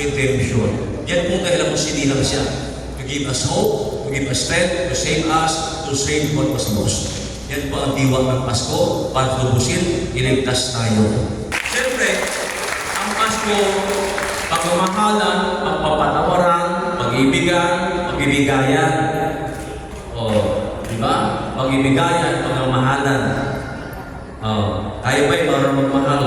redemption. Yan po dahil ang sinilang siya. To give us hope, to give us strength, to save us, to save what was lost. Yan po ang diwa ng Pasko para lubusin, iligtas tayo. Siyempre, ang Pasko, pagmamahalan, pagpapatawaran, pag-ibigan, pag-ibigayan. O, di ba? Pag-ibigayan, pagmamahalan. Tayo ba'y marunong magmahal?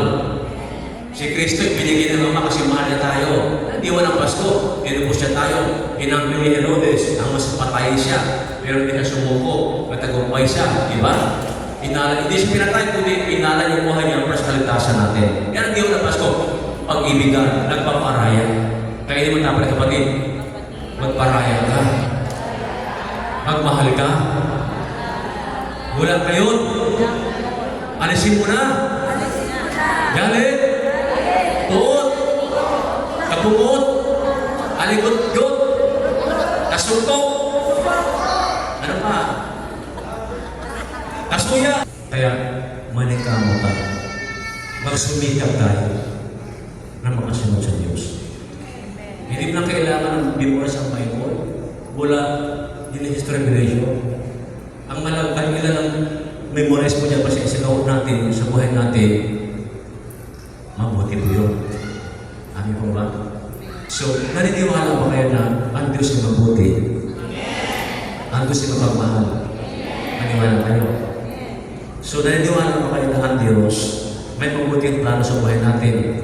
Si Kristo, binigyan ng Ama kasi mahal niya tayo. Diwa ng Pasko, inubos siya tayo. Inangkin ni Herodes, ang mas patay siya. Pero hindi siya sumuko, natagumpay siya. Di ba? Hindi siya pinatay, kundi inala yung buhay niya para sa kaligtasan natin. Yan ang diwa ng Pasko. Pag-ibigan, nagpaparaya. Kaya hindi mo dapat kapatid, magparaya ka. Magmahal ka. Wala kayo. Alisin mo na. Galit. Tuot. Kapumot. Aligot-got. Kasuntok. Ano pa? Kasuya. Kaya, manikamo tayo. Magsumikap tayo na makasunod sa Diyos. Hindi na kailangan ng memorize ang Bible. Wala yung history revelation. Ang malagkan nila ng memorize mo dyan pa sa isagaw natin, sa buhay natin, mabuti po yun. Amin po ba? So, naniniwala ba kayo na ang Diyos ay mabuti? Ang Diyos ay mapagmahal? Naniniwala kayo? So, naniniwala ba kayo na ang Diyos may mabuting plano sa buhay natin?